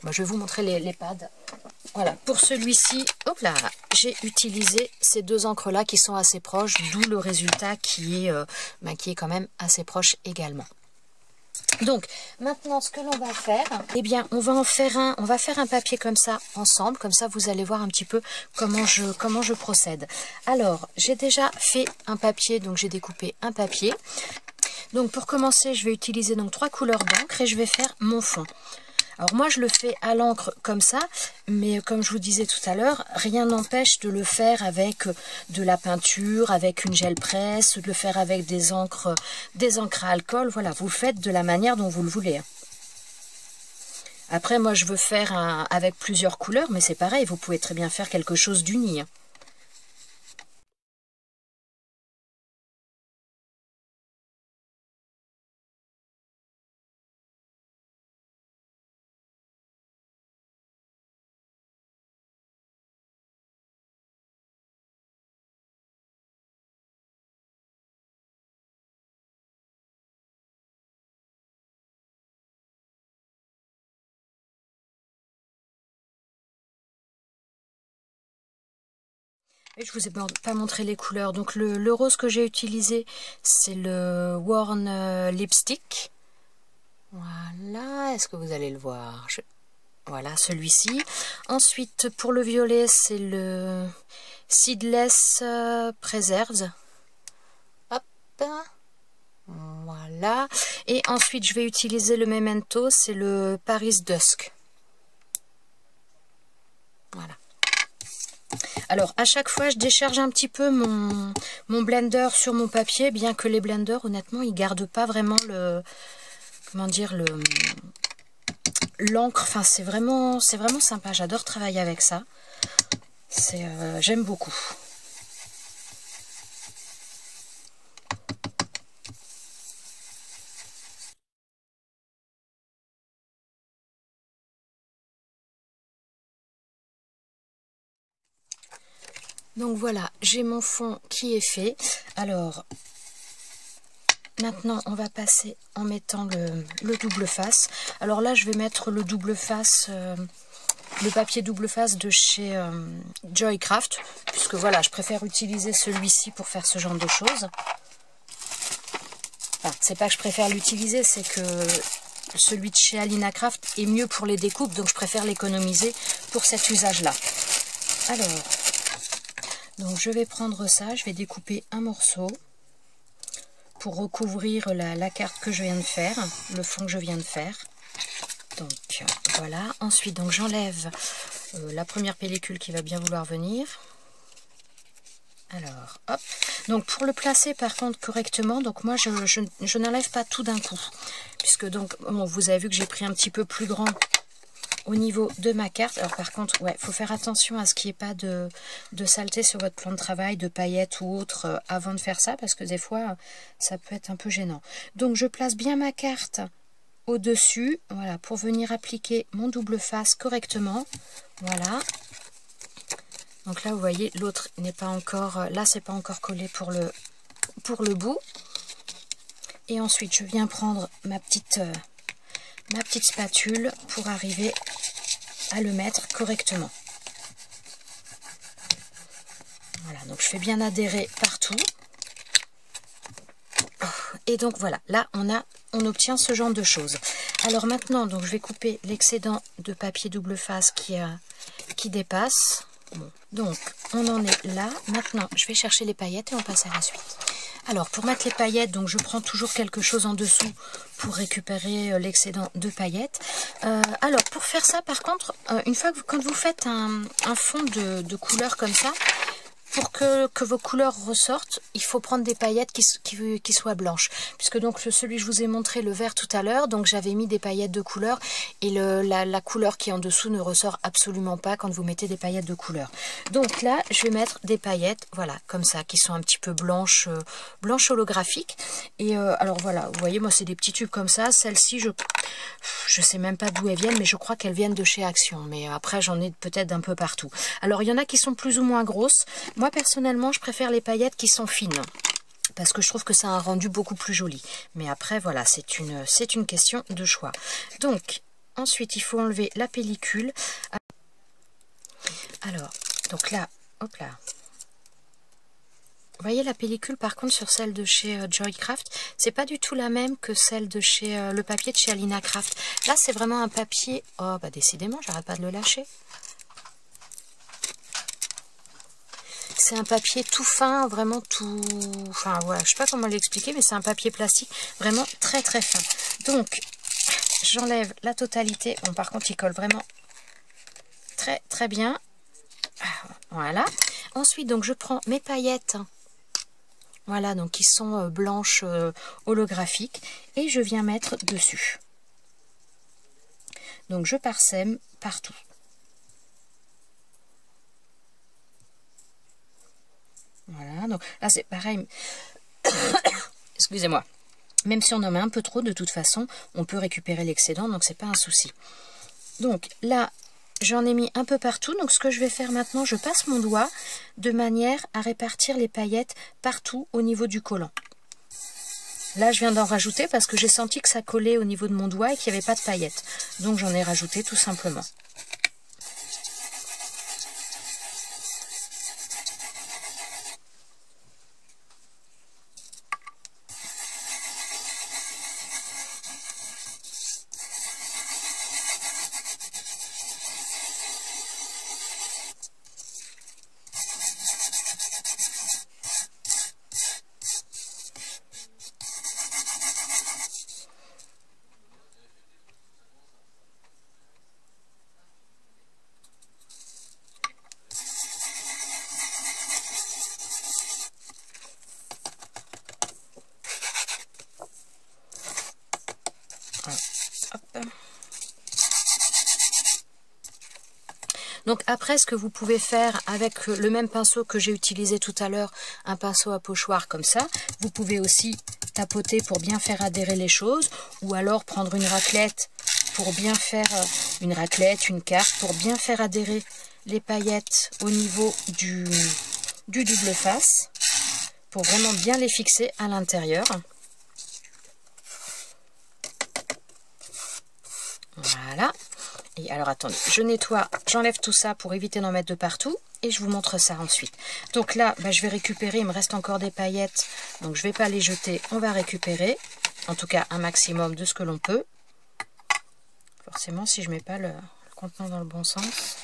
Bon, je vais vous montrer les pads. Voilà, pour celui-ci, hop là, j'ai utilisé ces deux encres-là qui sont assez proches, d'où le résultat qui est quand même assez proche également. Donc, maintenant, ce que l'on va faire, eh bien, on va faire un papier comme ça, ensemble. Comme ça, vous allez voir un petit peu comment je procède. Alors, j'ai déjà fait un papier, donc j'ai découpé un papier. Donc, pour commencer, je vais utiliser donc 3 couleurs d'encre et je vais faire mon fond. Alors moi je le fais à l'encre comme ça, mais comme je vous disais tout à l'heure, rien n'empêche de le faire avec de la peinture, avec une gel presse, de le faire avec des encres à alcool. Voilà, vous faites de la manière dont vous le voulez. Après moi je veux faire avec plusieurs couleurs, mais c'est pareil, vous pouvez très bien faire quelque chose d'uni. Et je vous ai pas montré les couleurs. Donc le rose que j'ai utilisé, c'est le Worn Lipstick. Voilà, est-ce que vous allez le voir? Voilà, celui-ci. Ensuite, pour le violet, c'est le Seedless Preserves. Hop. Voilà. Et ensuite, je vais utiliser le Memento, c'est le Paris Dusk. Voilà. Alors, à chaque fois, je décharge un petit peu mon blender sur mon papier, bien que les blenders, honnêtement, ils gardent pas vraiment le... Comment dire, l'encre. Enfin, c'est vraiment sympa. J'adore travailler avec ça. J'aime beaucoup. Donc voilà, j'ai mon fond qui est fait. Alors, maintenant, on va passer en mettant le double face. Alors là, je vais mettre le double face, le papier double face de chez Joycraft, puisque voilà, je préfère utiliser celui-ci pour faire ce genre de choses. Enfin, c'est pas que je préfère l'utiliser, c'est que celui de chez Alina Craft est mieux pour les découpes, donc je préfère l'économiser pour cet usage-là. Alors, donc je vais prendre ça, je vais découper un morceau pour recouvrir la carte que je viens de faire, le fond que je viens de faire. Donc voilà, ensuite donc j'enlève la première pellicule qui va bien vouloir venir. Alors hop, donc pour le placer par contre correctement, donc moi je n'enlève pas tout d'un coup, puisque donc bon, vous avez vu que j'ai pris un petit peu plus grand au niveau de ma carte. Alors par contre, ouais, faut faire attention à ce qu'il n'y ait pas de saleté sur votre plan de travail, de paillettes ou autre avant de faire ça, parce que des fois ça peut être un peu gênant. Donc je place bien ma carte au-dessus, voilà, pour venir appliquer mon double face correctement. Voilà. Donc là vous voyez, l'autre n'est pas encore, là c'est pas encore collé pour le bout. Et ensuite je viens prendre ma petite spatule pour arriver à le mettre correctement. Voilà, donc je fais bien adhérer partout. Et donc voilà, là on obtient ce genre de choses. Alors maintenant, donc je vais couper l'excédent de papier double face qui dépasse. Bon, donc on en est là. Maintenant, je vais chercher les paillettes et on passe à la suite. Alors pour mettre les paillettes, donc je prends toujours quelque chose en dessous pour récupérer l'excédent de paillettes. Alors pour faire ça, par contre, une fois que quand vous faites un fond de couleur comme ça, pour que vos couleurs ressortent, il faut prendre des paillettes qui soient blanches. Puisque donc celui que je vous ai montré, le vert tout à l'heure, donc j'avais mis des paillettes de couleur et la couleur qui est en dessous ne ressort absolument pas quand vous mettez des paillettes de couleur. Donc là, je vais mettre des paillettes, voilà, comme ça, qui sont un petit peu blanches holographiques. Et alors voilà, vous voyez, moi c'est des petits tubes comme ça. Celles-ci, je sais même pas d'où elles viennent, mais je crois qu'elles viennent de chez Action. Mais après, j'en ai peut-être d'un peu partout. Alors, il y en a qui sont plus ou moins grosses. Moi, personnellement, je préfère les paillettes qui sont fines, parce que je trouve que ça a un rendu beaucoup plus joli. Mais après, voilà, c'est une question de choix. Donc, ensuite, il faut enlever la pellicule. Alors, donc là, hop là. Vous voyez la pellicule par contre sur celle de chez Joycraft, c'est pas du tout la même que celle de chez le papier de chez Alina Craft. Là c'est vraiment un papier, oh bah décidément j'arrête pas de le lâcher. C'est un papier tout fin, vraiment tout, enfin voilà, je sais pas comment l'expliquer, mais c'est un papier plastique vraiment très très fin. Donc j'enlève la totalité, bon par contre il colle vraiment très très bien. Voilà. Ensuite donc je prends mes paillettes. Voilà, donc qui sont blanches holographiques et je viens mettre dessus. Donc je parsème partout. Voilà, donc là c'est pareil. Excusez-moi. Même si on en met un peu trop, de toute façon, on peut récupérer l'excédent, donc c'est pas un souci. Donc là, j'en ai mis un peu partout, donc ce que je vais faire maintenant, je passe mon doigt de manière à répartir les paillettes partout au niveau du collant. Là, je viens d'en rajouter parce que j'ai senti que ça collait au niveau de mon doigt et qu'il n'y avait pas de paillettes. Donc j'en ai rajouté tout simplement. Donc après, ce que vous pouvez faire avec le même pinceau que j'ai utilisé tout à l'heure, un pinceau à pochoir comme ça, vous pouvez aussi tapoter pour bien faire adhérer les choses, ou alors prendre une raclette pour bien faire une carte pour bien faire adhérer les paillettes au niveau du double face, pour vraiment bien les fixer à l'intérieur. Voilà. Et alors attendez, je nettoie, j'enlève tout ça pour éviter d'en mettre de partout et je vous montre ça ensuite. Donc là, je vais récupérer, il me reste encore des paillettes, donc je ne vais pas les jeter, on va récupérer, en tout cas un maximum de ce que l'on peut. Forcément, si je ne mets pas le contenant dans le bon sens.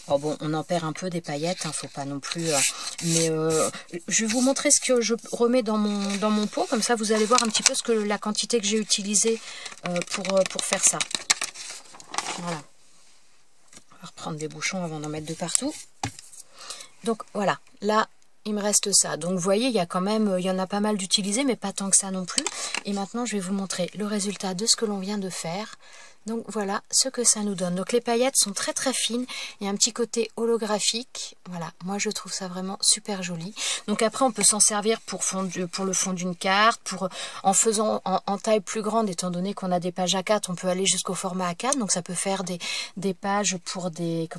Oh bon, on en perd un peu des paillettes, faut pas non plus... mais je vais vous montrer ce que je remets dans mon pot, comme ça vous allez voir un petit peu la quantité que j'ai utilisée pour faire ça. Voilà. On va reprendre des bouchons avant d'en mettre de partout. Donc voilà, là il me reste ça. Donc vous voyez, il y en a pas mal d'utilisés, mais pas tant que ça non plus. Et maintenant je vais vous montrer le résultat de ce que l'on vient de faire. Donc voilà ce que ça nous donne. Donc les paillettes sont très très fines. Il y a un petit côté holographique. Voilà, moi je trouve ça vraiment super joli. Donc après on peut s'en servir pour le fond d'une carte, en faisant en taille plus grande, étant donné qu'on a des pages A4, on peut aller jusqu'au format A4. Donc ça peut faire des pages pour des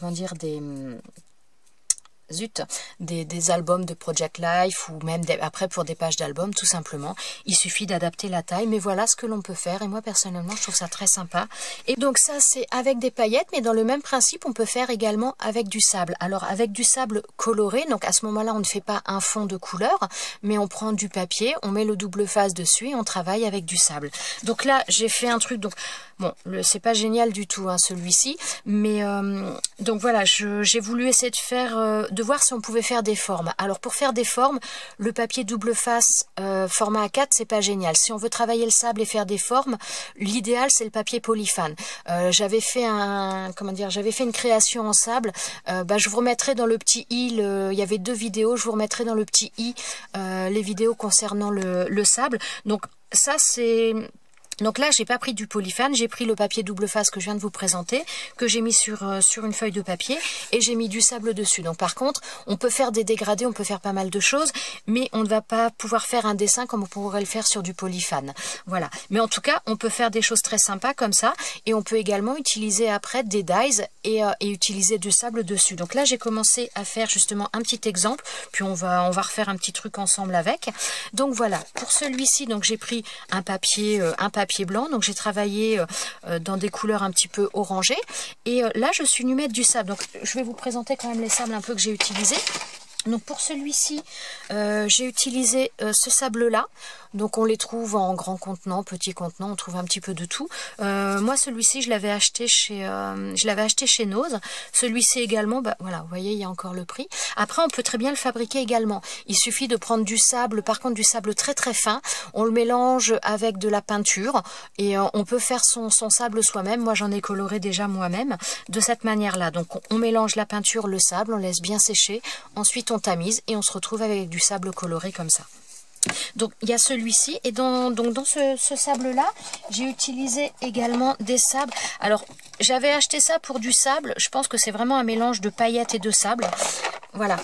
albums de Project Life, ou même après pour des pages d'albums, tout simplement. Il suffit d'adapter la taille, mais voilà ce que l'on peut faire, et moi personnellement je trouve ça très sympa. Et donc ça c'est avec des paillettes, mais dans le même principe on peut faire également avec du sable. Alors avec du sable coloré, donc à ce moment-là on ne fait pas un fond de couleur, mais on prend du papier, on met le double face dessus et on travaille avec du sable. Donc là j'ai fait un truc, donc bon, c'est pas génial du tout celui-ci, mais donc voilà, j'ai voulu essayer de voir si on pouvait faire des formes. Alors pour faire des formes, le papier double face format A4 c'est pas génial. Si on veut travailler le sable et faire des formes, l'idéal c'est le papier polyfane. J'avais fait une création en sable. Je vous remettrai dans le petit i, il y avait 2 vidéos, je vous remettrai dans le petit i les vidéos concernant le sable. Donc ça c'est... Donc là, j'ai pas pris du polyfane, j'ai pris le papier double face que je viens de vous présenter, que j'ai mis sur une feuille de papier, et j'ai mis du sable dessus. Donc par contre, on peut faire des dégradés, on peut faire pas mal de choses, mais on ne va pas pouvoir faire un dessin comme on pourrait le faire sur du polyfane. Voilà. Mais en tout cas, on peut faire des choses très sympas comme ça, et on peut également utiliser après des dies et utiliser du sable dessus. Donc là, j'ai commencé à faire justement un petit exemple, puis on va refaire un petit truc ensemble avec. Donc voilà, pour celui-ci, donc j'ai pris un papier blanc, donc j'ai travaillé dans des couleurs un petit peu orangées, et là je suis venue mettre du sable. Donc je vais vous présenter quand même les sables un peu que j'ai utilisés. Donc pour celui-ci, j'ai utilisé ce sable-là. Donc on les trouve en grand contenant, petit contenant, on trouve un petit peu de tout. Moi celui-ci, je l'avais acheté chez Nose. Celui-ci également, voilà, vous voyez, il y a encore le prix. Après, on peut très bien le fabriquer également. Il suffit de prendre du sable, par contre du sable très très fin. On le mélange avec de la peinture et on peut faire son sable soi-même. Moi j'en ai coloré déjà moi-même de cette manière-là. Donc on mélange la peinture, le sable, on laisse bien sécher. Ensuite on tamise et on se retrouve avec du sable coloré comme ça. Donc il y a celui-ci, et dans ce sable là j'ai utilisé également des sables. Alors j'avais acheté ça pour du sable, je pense que c'est vraiment un mélange de paillettes et de sable. Voilà,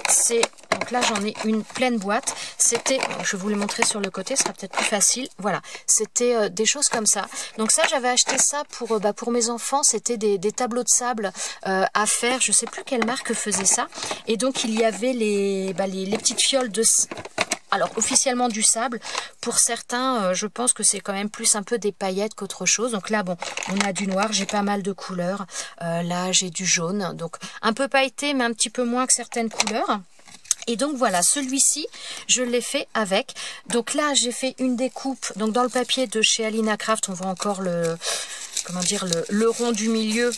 donc là j'en ai une pleine boîte. C'était, je vais vous les montrer sur le côté, ce sera peut-être plus facile. Voilà, c'était des choses comme ça. Donc ça, j'avais acheté ça pour mes enfants. C'était des tableaux de sable à faire. Je sais plus quelle marque faisait ça. Et donc il y avait les petites fioles de... Alors, officiellement du sable, pour certains, je pense que c'est quand même plus un peu des paillettes qu'autre chose. Donc là, bon, on a du noir, j'ai pas mal de couleurs. Là, j'ai du jaune, donc un peu pailleté, mais un petit peu moins que certaines couleurs. Et donc voilà, celui-ci, je l'ai fait avec. Donc là, j'ai fait une découpe. Donc dans le papier de chez Alina Craft, on voit encore le rond du milieu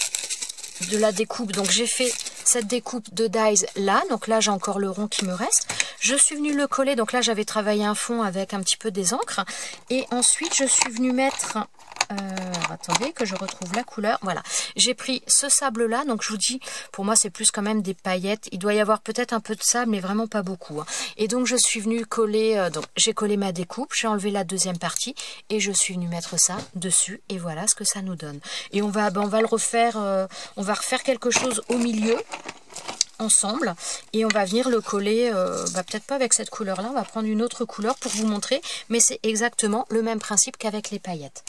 de la découpe. Donc j'ai fait cette découpe de dies là, donc là j'ai encore le rond qui me reste. Je suis venue le coller, donc là j'avais travaillé un fond avec un petit peu des encres, et ensuite je suis venue mettre Alors, attendez que je retrouve la couleur. Voilà, j'ai pris ce sable là, donc je vous dis, pour moi c'est plus quand même des paillettes. Il doit y avoir peut-être un peu de sable, mais vraiment pas beaucoup, hein. Et donc je suis venue coller, donc j'ai collé ma découpe, j'ai enlevé la deuxième partie et je suis venue mettre ça dessus. Et voilà ce que ça nous donne. Et on va le refaire, on va refaire quelque chose au milieu ensemble et on va venir le coller, peut-être pas avec cette couleur là, on va prendre une autre couleur pour vous montrer, mais c'est exactement le même principe qu'avec les paillettes.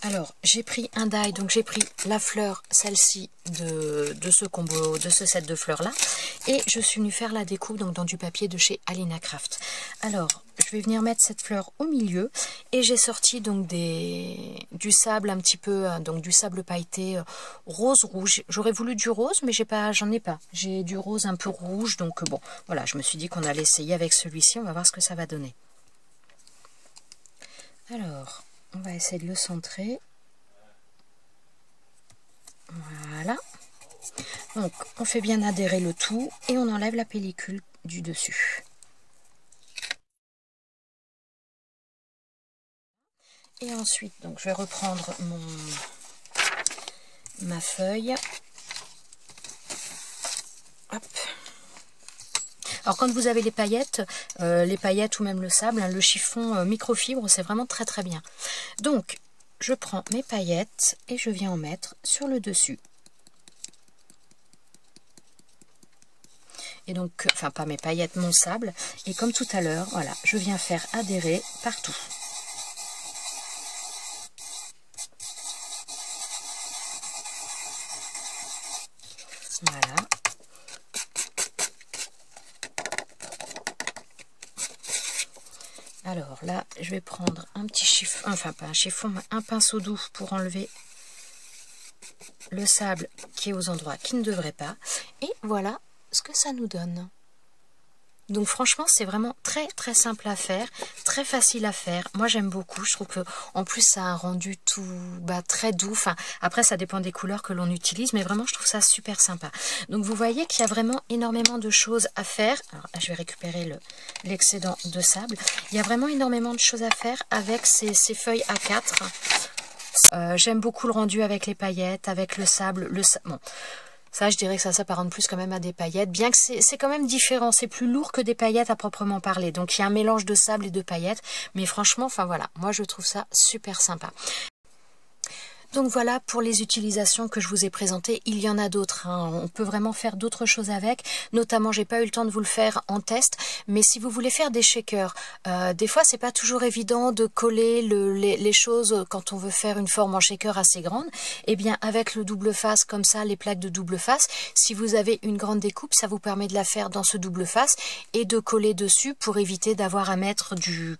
Alors j'ai pris un die, donc j'ai pris la fleur, celle-ci de ce combo, de ce set de fleurs là, et je suis venue faire la découpe donc dans du papier de chez Alina Craft. Alors je vais venir mettre cette fleur au milieu et j'ai sorti donc du sable un petit peu, donc du sable pailleté rose rouge. J'aurais voulu du rose mais j'en ai pas. J'ai du rose un peu rouge, donc bon voilà, je me suis dit qu'on allait essayer avec celui-ci, on va voir ce que ça va donner. Alors on va essayer de le centrer. Voilà. Donc on fait bien adhérer le tout et on enlève la pellicule du dessus. Et ensuite, donc je vais reprendre ma feuille. Hop. Alors quand vous avez les paillettes ou même le sable, hein, le chiffon microfibre, c'est vraiment très très bien. Donc je prends mes paillettes et je viens en mettre sur le dessus. Et donc, enfin pas mes paillettes, mon sable. Et comme tout à l'heure, voilà, je viens faire adhérer partout. Voilà. Alors là, je vais prendre un petit chiffon, enfin pas un chiffon, mais un pinceau doux pour enlever le sable qui est aux endroits qui ne devrait pas. Et voilà ce que ça nous donne. Donc franchement c'est vraiment très très simple à faire, très facile à faire. Moi j'aime beaucoup, je trouve que en plus ça a un rendu tout très doux. Enfin après ça dépend des couleurs que l'on utilise, mais vraiment je trouve ça super sympa. Donc vous voyez qu'il y a vraiment énormément de choses à faire. Alors là, je vais récupérer l'excédent de sable. Il y a vraiment énormément de choses à faire avec ces feuilles A4. J'aime beaucoup le rendu avec les paillettes, avec le sable. Bon. Ça, je dirais que ça s'apparente plus quand même à des paillettes, bien que c'est quand même différent, c'est plus lourd que des paillettes à proprement parler. Donc il y a un mélange de sable et de paillettes, mais franchement, enfin voilà, moi je trouve ça super sympa. Donc voilà pour les utilisations que je vous ai présentées. Il y en a d'autres, hein. On peut vraiment faire d'autres choses avec. Notamment, j'ai pas eu le temps de vous le faire en test, mais si vous voulez faire des shakers, des fois c'est pas toujours évident de coller les choses quand on veut faire une forme en shaker assez grande. Et bien avec le double face comme ça, les plaques de double face, si vous avez une grande découpe, ça vous permet de la faire dans ce double face et de coller dessus pour éviter d'avoir à mettre du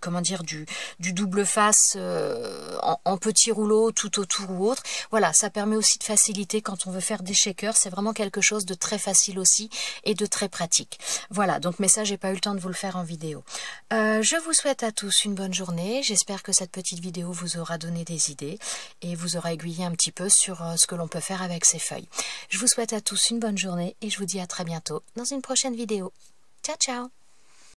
double face en petits rouleaux tout autour ou autre. Voilà, ça permet aussi de faciliter quand on veut faire des shakers. C'est vraiment quelque chose de très facile aussi et de très pratique. Voilà, donc mais ça j'ai pas eu le temps de vous le faire en vidéo. Je vous souhaite à tous une bonne journée. J'espère que cette petite vidéo vous aura donné des idées et vous aura aiguillé un petit peu sur ce que l'on peut faire avec ces feuilles. Je vous souhaite à tous une bonne journée et je vous dis à très bientôt dans une prochaine vidéo. Ciao ciao!